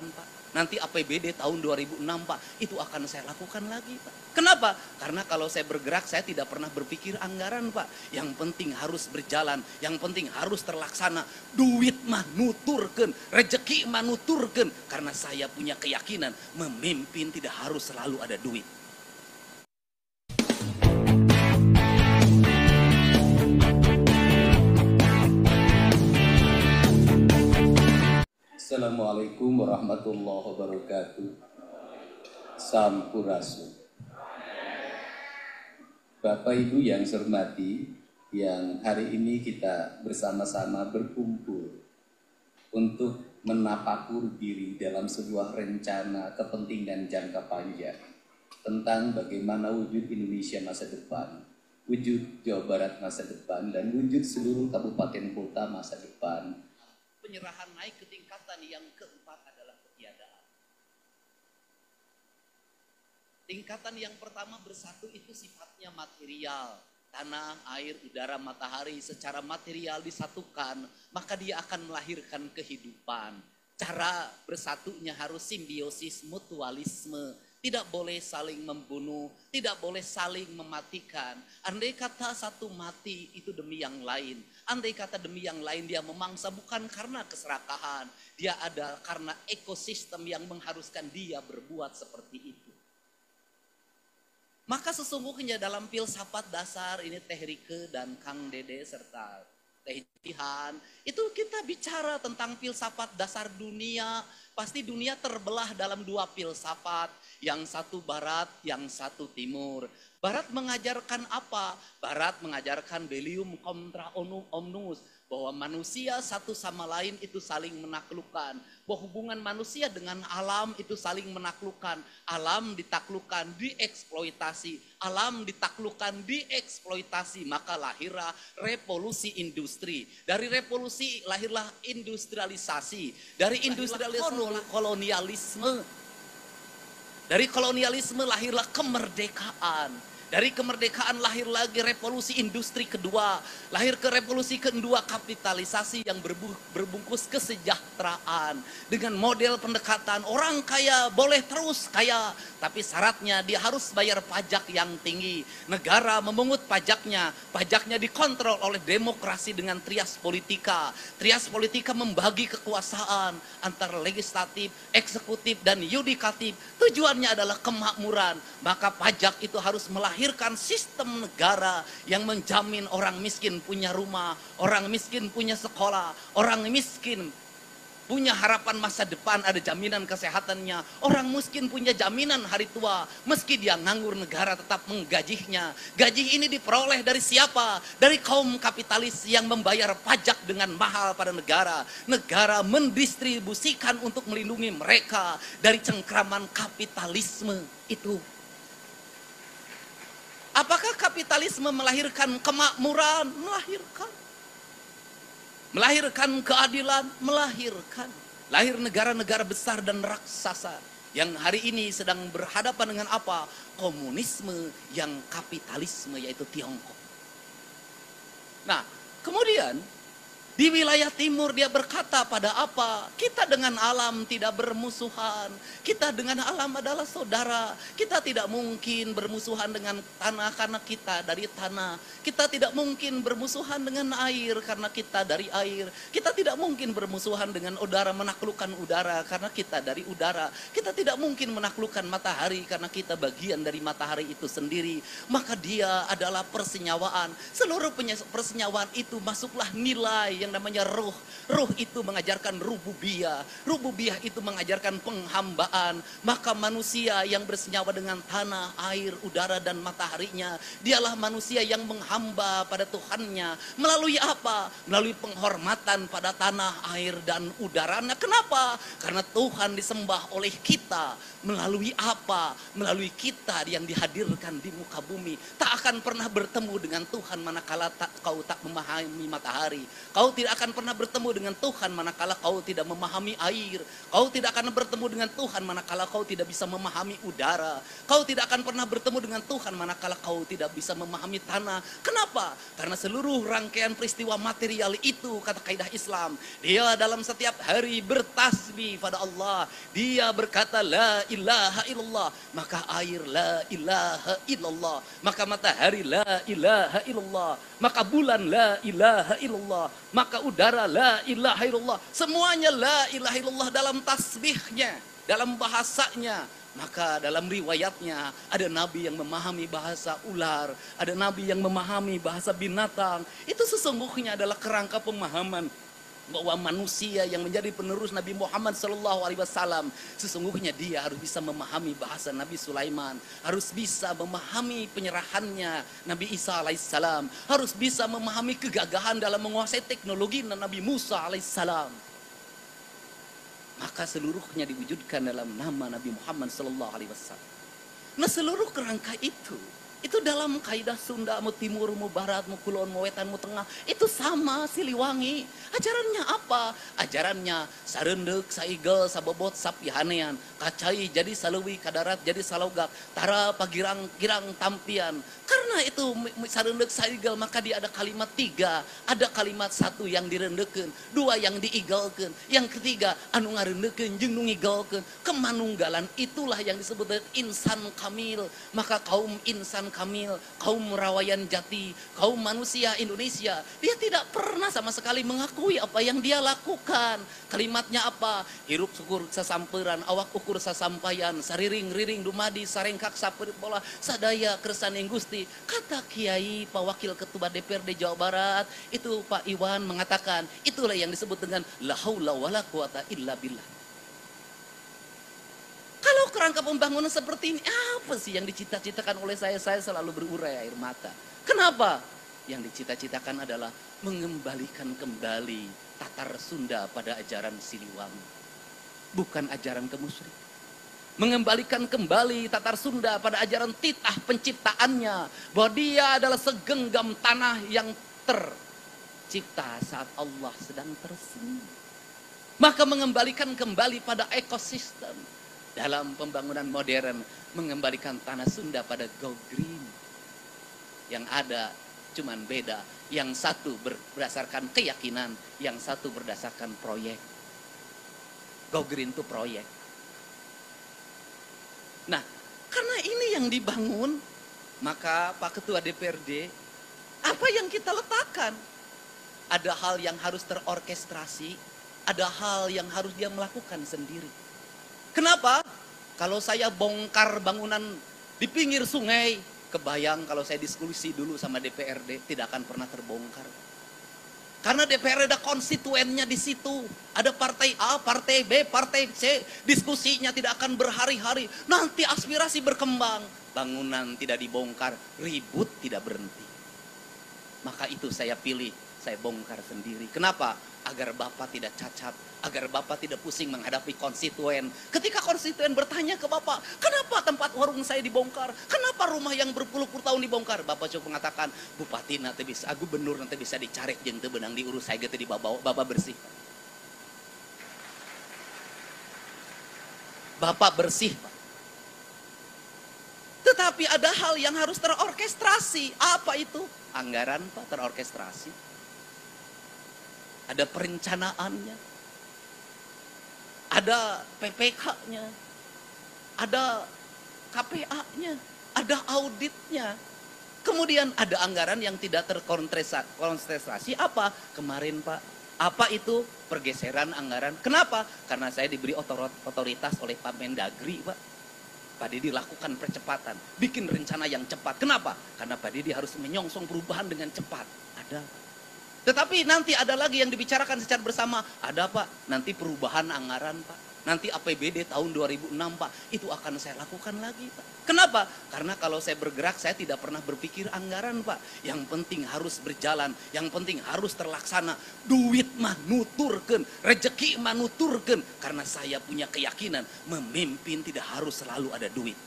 anggaran, Pak. Nanti APBD tahun 2006, Pak, itu akan saya lakukan lagi, Pak. Kenapa? Karena kalau saya bergerak, saya tidak pernah berpikir anggaran, Pak. Yang penting harus berjalan, yang penting harus terlaksana. Duit mah nuturkeun, rezeki mah nuturkeun. Karena saya punya keyakinan, memimpin tidak harus selalu ada duit. Assalamualaikum warahmatullahi wabarakatuh. Sampurasun. Bapak Ibu yang saya hormati, yang hari ini kita bersama-sama berkumpul untuk menapakur diri dalam sebuah rencana kepentingan jangka panjang tentang bagaimana wujud Indonesia masa depan, wujud Jawa Barat masa depan, dan wujud seluruh kabupaten kota masa depan. Penyerahan naik ke tingkatan yang keempat adalah ketiadaan. Tingkatan yang pertama bersatu itu sifatnya material. Tanah, air, udara, matahari secara material disatukan, maka dia akan melahirkan kehidupan. Cara bersatunya harus simbiosis, mutualisme. Tidak boleh saling membunuh, tidak boleh saling mematikan. Andai kata satu mati itu demi yang lain. Andai kata demi yang lain dia memangsa bukan karena keserakahan. Dia ada karena ekosistem yang mengharuskan dia berbuat seperti itu. Maka sesungguhnya dalam filsafat dasar ini Teh Rike dan Kang Dede serta Teh Jihan, itu kita bicara tentang filsafat dasar dunia. Pasti dunia terbelah dalam dua filsafat, yang satu barat, yang satu timur. Barat mengajarkan apa? Barat mengajarkan Bellium contra omnibus, bahwa manusia satu sama lain itu saling menaklukkan, bahwa hubungan manusia dengan alam itu saling menaklukkan. Alam ditaklukkan, dieksploitasi, alam ditaklukkan, dieksploitasi, maka lahirlah revolusi industri. Dari revolusi lahirlah industrialisasi, dari industrialisasi kolonialisme, dari kolonialisme lahirlah kemerdekaan. Dari kemerdekaan lahir lagi revolusi industri kedua. Lahir ke revolusi kedua kapitalisasi yang berbungkus kesejahteraan. Dengan model pendekatan orang kaya boleh terus kaya. Tapi syaratnya dia harus bayar pajak yang tinggi. Negara memungut pajaknya. Pajaknya dikontrol oleh demokrasi dengan trias politika. Trias politika membagi kekuasaan antara legislatif, eksekutif, dan yudikatif. Tujuannya adalah kemakmuran. Maka pajak itu harus melahirkan sistem negara yang menjamin orang miskin punya rumah, orang miskin punya sekolah, orang miskin punya harapan masa depan, ada jaminan kesehatannya. Orang miskin punya jaminan hari tua, meski dia nganggur negara tetap menggajinya. Gaji ini diperoleh dari siapa? Dari kaum kapitalis yang membayar pajak dengan mahal pada negara. Negara mendistribusikan untuk melindungi mereka dari cengkraman kapitalisme itu. Apakah kapitalisme melahirkan kemakmuran? Melahirkan. Melahirkan keadilan? Melahirkan. Lahir negara-negara besar dan raksasa yang hari ini sedang berhadapan dengan apa? Komunisme yang kapitalisme, yaitu Tiongkok. Nah, kemudian di wilayah timur dia berkata pada apa? Kita dengan alam tidak bermusuhan. Kita dengan alam adalah saudara. Kita tidak mungkin bermusuhan dengan tanah karena kita dari tanah. Kita tidak mungkin bermusuhan dengan air karena kita dari air. Kita tidak mungkin bermusuhan dengan udara, menaklukkan udara karena kita dari udara. Kita tidak mungkin menaklukkan matahari karena kita bagian dari matahari itu sendiri. Maka dia adalah persenyawaan. Seluruh persenyawaan itu masuklah nilai yang namanya ruh. Ruh itu mengajarkan rububiyah. Rububiyah itu mengajarkan penghambaan. Maka manusia yang bersenyawa dengan tanah, air, udara, dan mataharinya, dialah manusia yang menghamba pada Tuhannya. Melalui apa? Melalui penghormatan pada tanah, air, dan udaranya. Kenapa? Karena Tuhan disembah oleh kita. Melalui apa? Melalui kita yang dihadirkan di muka bumi. Tak akan pernah bertemu dengan Tuhan manakala kau tak memahami matahari. Kau tidak akan pernah bertemu dengan Tuhan manakala kau tidak memahami air. Kau tidak akan bertemu dengan Tuhan manakala kau tidak bisa memahami udara. Kau tidak akan pernah bertemu dengan Tuhan manakala kau tidak bisa memahami tanah. Kenapa? Karena seluruh rangkaian peristiwa material itu, kata kaidah Islam, dia dalam setiap hari bertasbih pada Allah. Dia berkata la ilaha illallah, maka air la ilaha illallah, maka matahari la ilaha illallah, maka bulan la ilaha illallah, maka udara la ilaha illallah. Semuanya la ilaha illallah dalam tasbihnya, dalam bahasanya. Maka dalam riwayatnya ada nabi yang memahami bahasa ular, ada nabi yang memahami bahasa binatang. Itu sesungguhnya adalah kerangka pemahaman bahwa manusia yang menjadi penerus Nabi Muhammad SAW, sesungguhnya dia harus bisa memahami bahasa Nabi Sulaiman, harus bisa memahami penyerahannya Nabi Isa alaihissalam, harus bisa memahami kegagahan dalam menguasai teknologi Nabi Musa alaihissalam. Maka seluruhnya diwujudkan dalam nama Nabi Muhammad SAW. Nah, seluruh kerangka itu dalam kaidah Sunda, mau timur, mau barat, mau kulon, mau wetan, mau tengah, itu sama Siliwangi. Ajarannya apa? Ajarannya sarendek, saigel, sabobot, sapihanean, kacai jadi salewi, kadarat jadi salogak, tara pagirang-girang tampian. Karena itu sarendek, saigel, maka dia ada kalimat 3, ada kalimat 1 yang direndeken, 2 yang diigelkeun, yang ketiga anu ngarendeken jeung nu ngigelkeun. Kemanunggalan itulah yang disebut insan kamil. Maka kaum insan kamil, kaum rawayan jati, kaum manusia Indonesia, dia tidak pernah sama sekali mengakui apa yang dia lakukan. Kalimatnya apa? Hirup syukur sasamperan, awak ukur sasampayan, sariring-riring dumadi, sarengkak saperit bola, sadaya kersaning Gusti. Kata Kiai Pak Wakil Ketua DPRD Jawa Barat, itu Pak Iwan mengatakan, itulah yang disebut dengan la haula wala quwata illa billah. Kalau kerangka pembangunan seperti ini, apa sih yang dicita-citakan oleh saya? Saya selalu berurai air mata. Kenapa? Yang dicita-citakan adalah mengembalikan kembali Tatar Sunda pada ajaran Siliwangi. Bukan ajaran kemusyrikan. Mengembalikan kembali Tatar Sunda pada ajaran titah penciptaannya. Bahwa dia adalah segenggam tanah yang tercipta saat Allah sedang tersenyum. Maka mengembalikan kembali pada ekosistem. Dalam pembangunan modern, mengembalikan tanah Sunda pada go green. Yang ada cuman beda, yang satu berdasarkan keyakinan, yang satu berdasarkan proyek. Go green itu proyek. Nah, karena ini yang dibangun, maka Pak Ketua DPRD, apa yang kita letakkan? Ada hal yang harus terorkestrasi, ada hal yang harus dia melakukan sendiri. Kenapa? Kalau saya bongkar bangunan di pinggir sungai, kebayang kalau saya diskusi dulu sama DPRD, tidak akan pernah terbongkar. Karena DPRD ada konstituennya di situ. Ada partai A, partai B, partai C. Diskusinya tidak akan berhari-hari. Nanti aspirasi berkembang. Bangunan tidak dibongkar, ribut tidak berhenti. Maka itu saya pilih, saya bongkar sendiri. Kenapa? Agar Bapak tidak cacat, agar Bapak tidak pusing menghadapi konstituen. Ketika konstituen bertanya ke Bapak, kenapa tempat warung saya dibongkar? Kenapa rumah yang berpuluh-puluh tahun dibongkar? Bapak cukup mengatakan, Bupati nanti bisa, gubernur nanti bisa dicarek jeung teu beunang diurus saya gitu di Bapak bersih. Bapak bersih, Pak. Tetapi ada hal yang harus terorkestrasi. Apa itu? Anggaran, Pak, terorkestrasi. Ada perencanaannya, ada PPK-nya, ada KPA-nya, ada auditnya. Kemudian ada anggaran yang tidak terkonsentrasi. Apa? Kemarin, Pak, apa itu? Pergeseran anggaran. Kenapa? Karena saya diberi otoritas oleh Pak Mendagri, Pak. Pak Didi lakukan percepatan, bikin rencana yang cepat. Kenapa? Karena Pak Didi harus menyongsong perubahan dengan cepat. Ada. Tetapi nanti ada lagi yang dibicarakan secara bersama. Ada, Pak, nanti perubahan anggaran, Pak. Nanti APBD tahun 2006, Pak. Itu akan saya lakukan lagi, Pak. Kenapa? Karena kalau saya bergerak, saya tidak pernah berpikir anggaran, Pak. Yang penting harus berjalan. Yang penting harus terlaksana. Duit mah nuturkeun, rezeki mah nuturkeun. Karena saya punya keyakinan, memimpin tidak harus selalu ada duit.